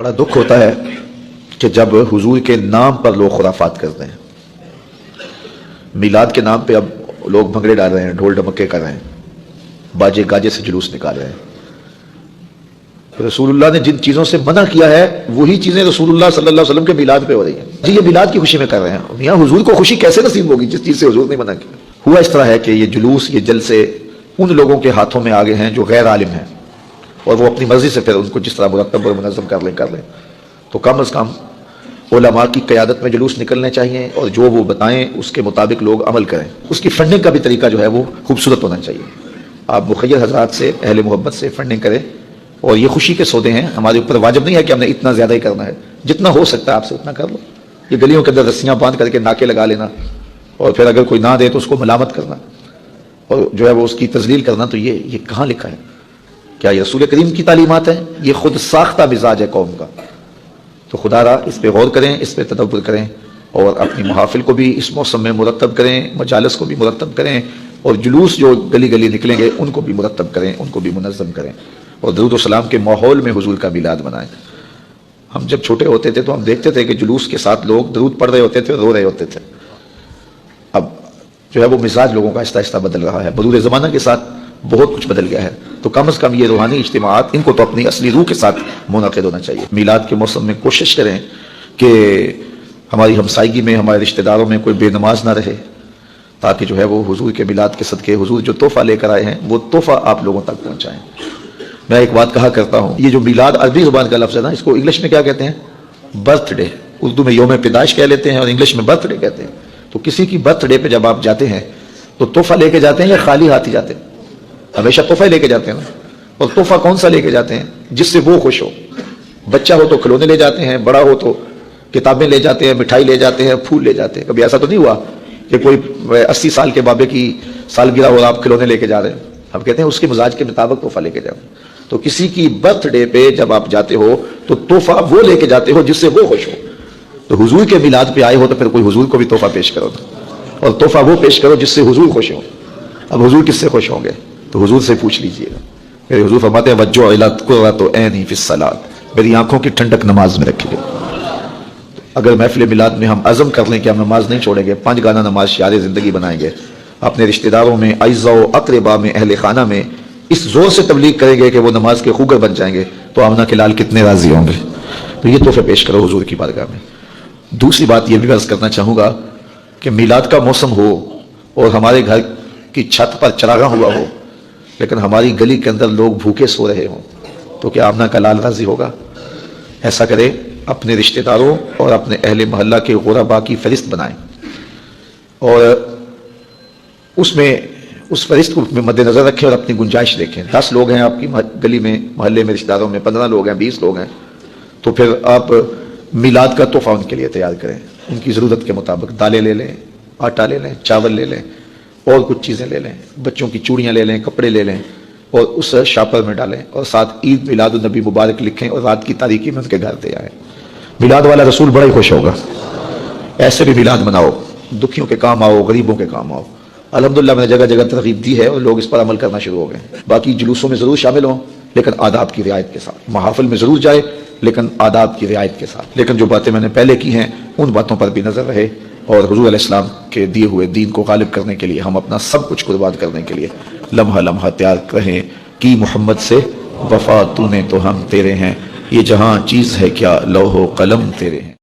بڑا دکھ ہوتا ہے کہ جب حضور کے نام پر لوگ خرافات کرتے ہیں. میلاد کے نام پہ اب لوگ بھنگڑے ڈال رہے ہیں، ڈھول ڈمکے کر رہے ہیں، باجے گاجے سے جلوس نکال رہے ہیں. رسول اللہ نے جن چیزوں سے منع کیا ہے وہی چیزیں رسول اللہ صلی اللہ علیہ وسلم کے میلاد پہ ہو رہی ہیں. جی یہ میلاد کی خوشی میں کر رہے ہیں، میاں حضور کو خوشی کیسے نصیب ہوگی جس چیز سے حضور نے منع کیا. ہوا اس طرح ہے کہ یہ جلوس، یہ جلسے ان لوگوں کے ہاتھوں میں آگے ہیں جو غیر عالم ہیں، اور وہ اپنی مرضی سے پھر ان کو جس طرح مرتب اور منظم کر لیں. تو کم از کم علماء کی قیادت میں جلوس نکلنے چاہیے، اور جو وہ بتائیں اس کے مطابق لوگ عمل کریں. اس کی فنڈنگ کا بھی طریقہ جو ہے وہ خوبصورت ہونا چاہیے. آپ مخیر حضرات سے، اہل محبت سے فنڈنگ کریں، اور یہ خوشی کے سودے ہیں. ہمارے اوپر واجب نہیں ہے کہ ہم نے اتنا زیادہ ہی کرنا ہے، جتنا ہو سکتا ہے آپ سے اتنا کر لو. یہ گلیوں کے اندر رسیاں باندھ کر کے ناکے لگا لینا، اور پھر اگر کوئی نہ دے تو اس کو ملامت کرنا اور جو ہے وہ اس کی تذلیل کرنا، تو یہ کہاں لکھا ہے؟ کیا یہ رسول کریم کی تعلیمات ہیں؟ یہ خود ساختہ مزاج ہے قوم کا. تو خدا را اس پہ غور کریں، اس پہ تدبر کریں، اور اپنی محافل کو بھی اس موسم میں مرتب کریں، مجالس کو بھی مرتب کریں، اور جلوس جو گلی گلی نکلیں گے ان کو بھی مرتب کریں، ان کو بھی منظم کریں، اور درود و سلام کے ماحول میں حضور کا میلاد منائیں. ہم جب چھوٹے ہوتے تھے تو ہم دیکھتے تھے کہ جلوس کے ساتھ لوگ درود پڑھ رہے ہوتے تھے اور رو رہے ہوتے تھے. اب جو ہے وہ مزاج لوگوں کا آہستہ آہستہ بدل رہا ہے، مرور زمانہ کے ساتھ بہت کچھ بدل گیا ہے. تو کم از کم یہ روحانی اجتماعات ان کو تو اپنی اصلی روح کے ساتھ منعقد ہونا چاہیے. میلاد کے موسم میں کوشش کریں کہ ہماری ہمسائیگی میں، ہمارے رشتہ داروں میں کوئی بے نماز نہ رہے، تاکہ جو ہے وہ حضور کے میلاد کے صدقے حضور جو تحفہ لے کر آئے ہیں وہ تحفہ آپ لوگوں تک پہنچائیں. میں ایک بات کہا کرتا ہوں، یہ جو میلاد عربی زبان کا لفظ ہے نا، اس کو انگلش میں کیا کہتے ہیں؟ Birth day. اردو میں یوم پیدائش کہہ لیتے ہیں اور انگلش میں برتھ ڈے کہتے ہیں. تو کسی کی برتھ ڈے پہ جب آپ جاتے ہیں تو تحفہ لے کے جاتے ہیں یا خالی ہاتھ ہی جاتے ہیں؟ ہمیشہ تحفہ لے کے جاتے ہیں نا. اور تحفہ کون سا لے کے جاتے ہیں؟ جس سے وہ خوش ہو. بچہ ہو تو کھلونے لے جاتے ہیں، بڑا ہو تو کتابیں لے جاتے ہیں، مٹھائی لے جاتے ہیں، پھول لے جاتے ہیں. کبھی ایسا تو نہیں ہوا کہ کوئی 80 سال کے بابے کی سالگرہ ہو اور آپ کھلونے لے کے جا رہے ہیں؟ ہم کہتے ہیں اس کے مزاج کے مطابق تحفہ لے کے جاؤ. تو کسی کی برتھ ڈے پہ جب آپ جاتے ہو تو تحفہ وہ لے کے جاتے ہو جس سے وہ خوش ہو. تو حضور کے میلاد پہ آئے ہو تو پھر کوئی حضور کو بھی تحفہ پیش کرو، اور تحفہ وہ پیش کرو جس سے حضور خوش ہو. اب حضور کس سے خوش ہوں گے؟ تو حضور سے پوچھ لیجئے گا. میرے حضور فرماتے ہیں وجہ الات قرۃ عینی فی الصلاۃ، میری آنکھوں کی ٹھنڈک نماز میں رکھیے. اگر محفل میلاد میں ہم عزم کر لیں کہ ہم نماز نہیں چھوڑیں گے، 5 گانا نماز شعار زندگی بنائیں گے، اپنے رشتہ داروں میں، اعزاء و اقربا میں، اہل خانہ میں اس زور سے تبلیغ کریں گے کہ وہ نماز کے خوگر بن جائیں گے، تو آمنہ کے لال کتنے راضی ہوں گے. تو یہ تحفے پیش کرو حضور کی بارگاہ میں. دوسری بات یہ بھی عرض کرنا چاہوں گا کہ میلاد کا موسم ہو اور ہمارے گھر کی چھت پر چراغاں ہوا ہو، لیکن ہماری گلی کے اندر لوگ بھوکے سو رہے ہوں، تو کیا آمنہ کا لال راضی ہوگا؟ ایسا کرے، اپنے رشتہ داروں اور اپنے اہل محلہ کے غرباء کی فہرست بنائیں، اور اس فہرست کو مد نظر رکھیں اور اپنی گنجائش دیکھیں. 10 لوگ ہیں آپ کی گلی میں، محلے میں، رشتہ داروں میں، 15 لوگ ہیں، 20 لوگ ہیں، تو پھر آپ میلاد کا تحفہ ان کے لیے تیار کریں. ان کی ضرورت کے مطابق دالیں لے لیں، آٹا لے لیں، چاول لے لیں، اور کچھ چیزیں لے لیں، بچوں کی چوڑیاں لے لیں، کپڑے لے لیں، اور اس شاپر میں ڈالیں، اور ساتھ عید میلاد النبی مبارک لکھیں، اور رات کی تاریکی میں ان کے گھر دے آئیں. میلاد والا رسول بڑا ہی خوش ہوگا. ایسے بھی میلاد مناؤ، دکھیوں کے کام آؤ، غریبوں کے کام آؤ. الحمدللہ میں نے جگہ جگہ ترغیب دی ہے اور لوگ اس پر عمل کرنا شروع ہو گئے. باقی جلوسوں میں ضرور شامل ہوں، لیکن آداب کی رعایت کے ساتھ. محافل میں ضرور جائے، لیکن آداب کی رعایت کے ساتھ. لیکن جو باتیں میں نے پہلے کی ہیں ان باتوں پر بھی نظر رہے، اور حضور علیہ السلام کے دیے ہوئے دین کو غالب کرنے کے لیے، ہم اپنا سب کچھ قربان کرنے کے لیے لمحہ لمحہ تیار رہیں. کی محمد سے وفا تو نے تو ہم تیرے ہیں، یہ جہاں چیز ہے کیا لوح و قلم تیرے ہیں.